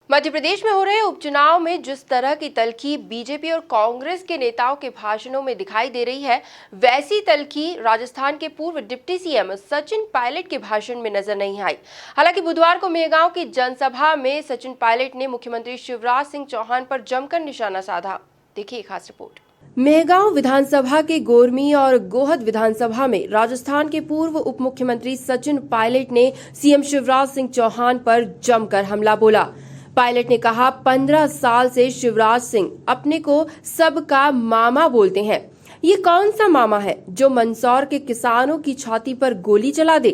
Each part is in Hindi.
मध्य प्रदेश में हो रहे उपचुनाव में जिस तरह की तल्खी बीजेपी और कांग्रेस के नेताओं के भाषणों में दिखाई दे रही है, वैसी तल्खी राजस्थान के पूर्व डिप्टी सीएम सचिन पायलट के भाषण में नजर नहीं आई। हालांकि बुधवार को मेहगांव की जनसभा में सचिन पायलट ने मुख्यमंत्री शिवराज सिंह चौहान पर जमकर निशाना साधा। देखिए खास रिपोर्ट। मेहगांव विधानसभा के गोरमी और गोहद विधानसभा में राजस्थान के पूर्व उप मुख्यमंत्री सचिन पायलट ने सीएम शिवराज सिंह चौहान पर जमकर हमला बोला। पायलट ने कहा, 15 साल से शिवराज सिंह अपने को सबका मामा बोलते हैं। ये कौन सा मामा है जो मंदसौर के किसानों की छाती पर गोली चला दे।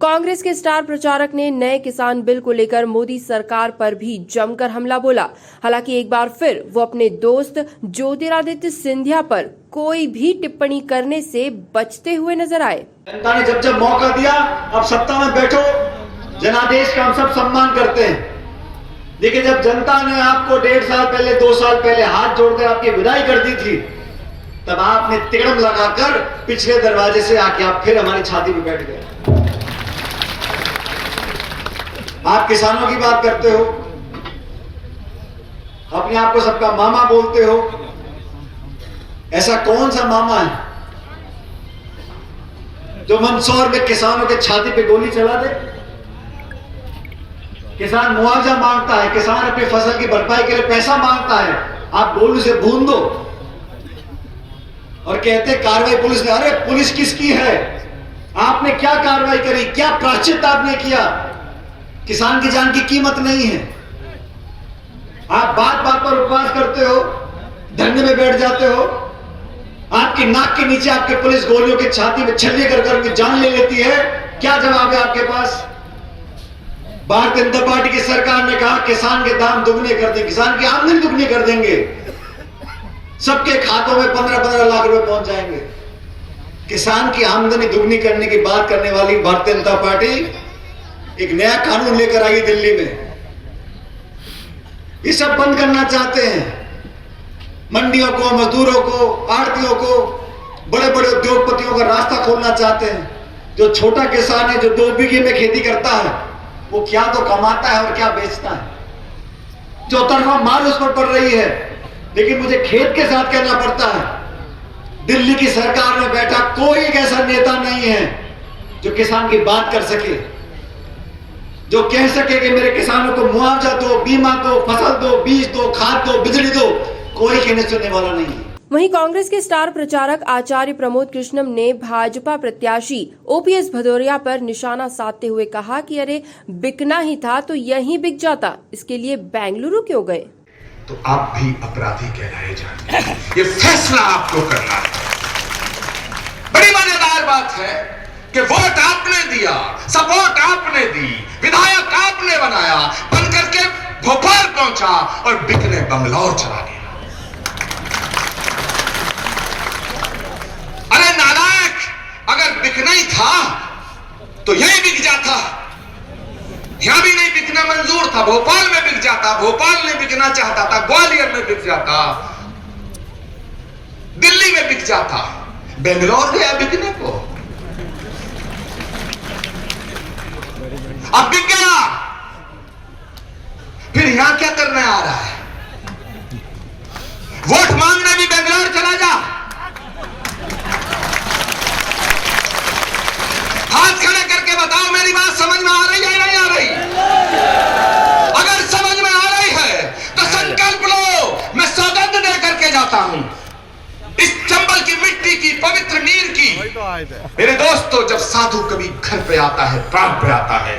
कांग्रेस के स्टार प्रचारक ने नए किसान बिल को लेकर मोदी सरकार पर भी जमकर हमला बोला। हालांकि एक बार फिर वो अपने दोस्त ज्योतिरादित्य सिंधिया पर कोई भी टिप्पणी करने से बचते हुए नजर आए। जनता ने जब मौका दिया, अब सत्ता में बैठो, जनादेश का हम सब सम्मान करते हैं। देखिए, जब जनता ने आपको 1.5 साल पहले 2 साल पहले हाथ जोड़कर आपकी विदाई कर दी थी, तब आपने तिगड़म लगाकर पिछले दरवाजे से आके आप फिर हमारी छाती पे बैठ गए। आप किसानों की बात करते हो, अपने आप को सबका मामा बोलते हो। ऐसा कौन सा मामा है जो मंदसौर में किसानों के छाती पे गोली चला दे? किसान मुआवजा मांगता है, किसान अपनी फसल की भरपाई के लिए पैसा मांगता है, आप गोलू से भून दो और कहते कार्रवाई पुलिस ने। अरे पुलिस किसकी है? आपने क्या कार्रवाई करी? क्या प्रायश्चित आपने किया? किसान की जान की कीमत नहीं है। आप बात बात पर उपवास करते हो, धरने में बैठ जाते हो, आपकी नाक के नीचे आपके पुलिस गोलियों की छाती में छल्ले कर उनकी जान ले लेती है। क्या जवाब है आपके पास? भारतीय जनता पार्टी की सरकार ने कहा किसान के दाम दुगने कर देंगे, किसान की आमदनी दुगनी कर देंगे, सबके खातों में 15-15 लाख रुपए पहुंच जाएंगे। किसान की आमदनी दुगनी करने की बात करने वाली भारतीय जनता पार्टी एक नया कानून लेकर आई दिल्ली में। ये सब बंद करना चाहते हैं। मंडियों को, मजदूरों को, आड़तियों को, बड़े बड़े उद्योगपतियों का रास्ता खोलना चाहते हैं। जो छोटा किसान है, जो 2 बीघे में खेती करता है, वो क्या तो कमाता है और क्या बेचता है। जो तरफा मार उस पर पड़ रही है। लेकिन मुझे खेद के साथ कहना पड़ता है, दिल्ली की सरकार में बैठा कोई एक ऐसा नेता नहीं है जो किसान की बात कर सके, जो कह सके कि मेरे किसानों को मुआवजा दो, बीमा दो, फसल दो, बीज दो, खाद दो, बिजली दो। कोई कहने सुनने वाला नहीं है। वहीं कांग्रेस के स्टार प्रचारक आचार्य प्रमोद कृष्णम ने भाजपा प्रत्याशी ओपीएस भदौरिया पर निशाना साधते हुए कहा कि अरे बिकना ही था तो यहीं बिक जाता, इसके लिए बेंगलुरु क्यों गए? तो आप भी अपराधी कहलाए जाएंगे। ये फैसला आपको करना है। बड़ी मजेदार बात है कि वोट आपने दिया, सपोर्ट आपने दी, विधायक आपने बनाया, बनकर के भोपाल पहुंचा और बिकने बंगलौर चला गया। अरे नालायक, अगर बिकना ही था तो यही बिक जाता। यहां भी नहीं बिकना मंजूर था, भोपाल में बिक जाता। भोपाल में बिकना चाहता था, ग्वालियर में बिक जाता, दिल्ली में बिक जाता, बेंगलोर गया बिकने को, अब बिक गया। फिर यहां क्या करने आ रहा है? वोट मांगने भी बेंगलोर चला जा। हाथ खड़े करके बताओ, मेरी बात समझ में आ रही है या नहीं आ रही? अगर समझ में आ रही है तो संकल्प लो। मैं सौगंध दे करके जाता हूं, इस चंबल की मिट्टी की, पवित्र नीर की। मेरे दोस्तों, जब साधु कभी घर पे आता है, प्राण पे आता है,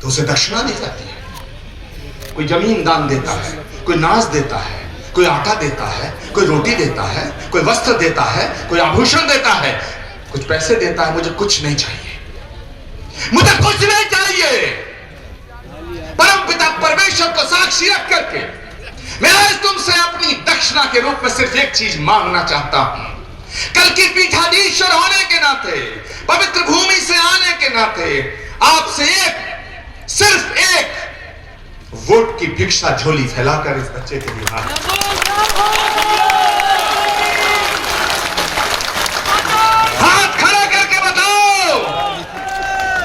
तो उसे दक्षिणा दी जाती है। कोई जमीन दान देता है, कोई नाज देता है, कोई आटा देता है, कोई रोटी देता है, कोई वस्त्र देता है, कोई आभूषण देता है, कुछ पैसे देता है। मुझे कुछ नहीं चाहिए, मुझे कुछ नहीं चाहिए। परम पिता परमेश्वर को साक्षी रख करके मैं आज तुमसे अपनी दक्षिणा के रूप में सिर्फ एक चीज मांगना चाहता हूं। कल की पीठाधीश्वर होने के नाते, पवित्र भूमि से आने के नाते, आपसे सिर्फ एक वोट की भिक्षा झोली फैलाकर इस बच्चे के लिए हाथ खड़ा करके बताओ,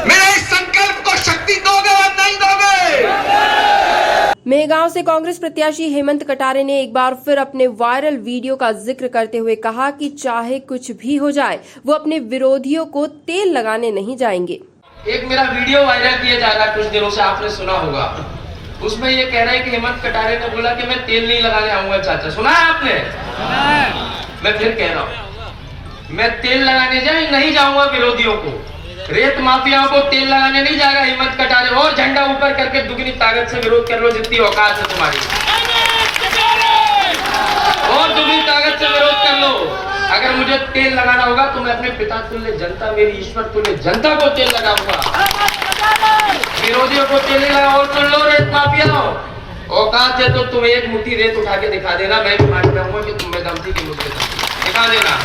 मेरे इस संकल्प को शक्ति दोगे या नहीं दोगे? मेहगांव से कांग्रेस प्रत्याशी हेमंत कटारे ने एक बार फिर अपने वायरल वीडियो का जिक्र करते हुए कहा कि चाहे कुछ भी हो जाए वो अपने विरोधियों को तेल लगाने नहीं जाएंगे। एक मेरा वीडियो वायरल किया जा रहा है कुछ दिनों से, आपने सुना होगा। उसमें ये कह रहे हैं कि हेमंत कटारे ने बोला कि मैं तेल नहीं लगाने आऊंगा। चाचा सुना है आपने? मैं फिर कह रहा हूँ, मैं तेल लगाने नहीं जाऊंगा विरोधियों को, रेत माफियाओं को तेल लगाने नहीं जाएगा हेमंत कटारे। और झंडा ऊपर करके दुगनी ताकत से विरोध कर लो, जितनी औकात है तुम्हारी, और दुगनी ताकत से विरोध कर लो। अगर मुझे तेल लगाना होगा तो मैं अपने पिता तुल्य जनता, मेरी ईश्वर तुल्य जनता को तेल लगाऊंगा, विरोधियों को तेल नहीं लगा। और सुन लो रेत माफियाओं, औकात है तो तुम एक मुट्ठी रेत उठा के दिखा देना, मैं भी मान पाऊंगा कि तुम में दम थी कि मुझे दिखा देना।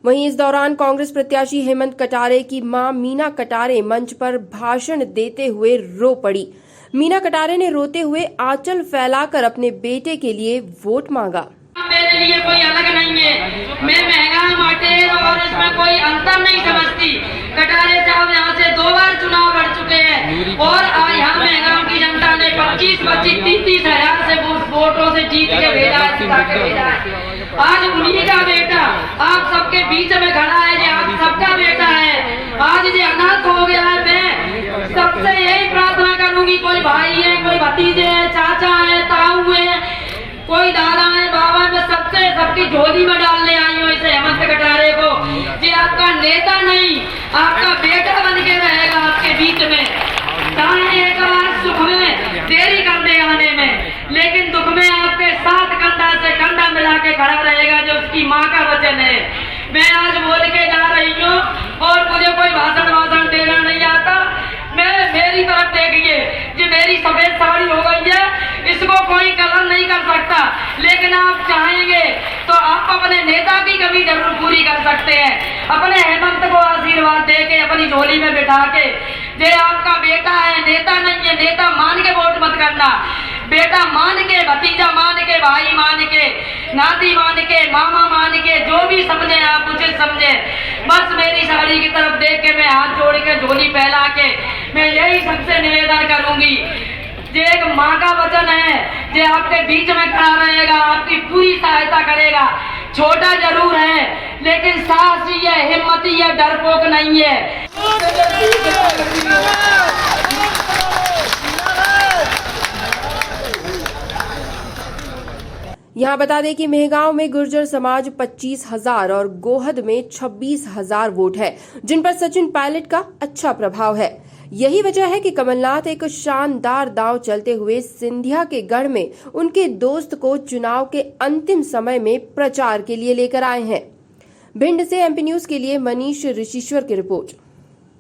वहीं इस दौरान कांग्रेस प्रत्याशी हेमंत कटारे की मां मीना कटारे मंच पर भाषण देते हुए रो पड़ी। मीना कटारे ने रोते हुए आंचल फैलाकर अपने बेटे के लिए वोट मांगा। मेरे लिए कोई अलग नहीं है, मैं महंगा माटेर और इसमें कोई अंतर नहीं समझती। कटारे साहब यहाँ से 2 बार चुनाव लड़ चुके हैं और आज यहाँ महंगा की जनता ने 25-30 हजार से वोटों से जीत के भेजा है। आज उन्हीं का बेटा आप सबके बीच में खड़ा है, जो आप सबका बेटा है। आज जो अनाथ हो गया है, मैं सबसे यही प्रार्थना करूंगी, कोई भाई है, कोई भतीजे है, चाचा है, ताऊ है, कोई दादा है, बाबा, मैं सबकी झोली में डालने आई हूँ इस हेमंत कटारे को। ये आपका नेता नहीं, आपका बेटा बन के रहेगा आपके बीच में। चाहे एक बार सुख में देरी कर दे आने में, लेकिन दुख में आपके साथ कंधा से कंधा मिला के खड़ा रहेगा, जो उसकी माँ का वचन है। मैं आज बोल के जा रही हूँ और मुझे कोई भाषण देना नहीं आता। मेरी तरफ देखिए, जो मेरी सफेद साड़ी हो गई है, इसको कोई कलर नहीं कर सकता, लेकिन आप चाहेंगे तो आप अपने नेता की कमी जरूर पूरी कर सकते हैं। अपने हेमंत को आशीर्वाद दे के अपनी झोली में बिठा के, जे आपका बेटा है, नेता नहीं है, नेता मान के वोट मत करना, बेटा मान के, भतीजा मान के, भाई मान के, नाती मान के, मामा मान के, जो भी समझे आप उचित समझे। बस मेरी साड़ी की तरफ देख के मैं हाथ जोड़ के झोली फैला के मैं यही सबसे निवेदन करूंगी, जो एक माँ का वचन है, जो आपके बीच में खड़ा रहेगा, आपकी पूरी सहायता करेगा। छोटा जरूर है, लेकिन साहसी है, हिम्मती है, डरपोक नहीं है। यहाँ बता दें कि मेहगांव में गुर्जर समाज 25,000 और गोहद में 26,000 वोट है, जिन पर सचिन पायलट का अच्छा प्रभाव है। यही वजह है कि कमलनाथ एक शानदार दांव चलते हुए सिंधिया के गढ़ में उनके दोस्त को चुनाव के अंतिम समय में प्रचार के लिए लेकर आए हैं। भिंड से एमपी न्यूज के लिए मनीष ऋषिश्वर की रिपोर्ट।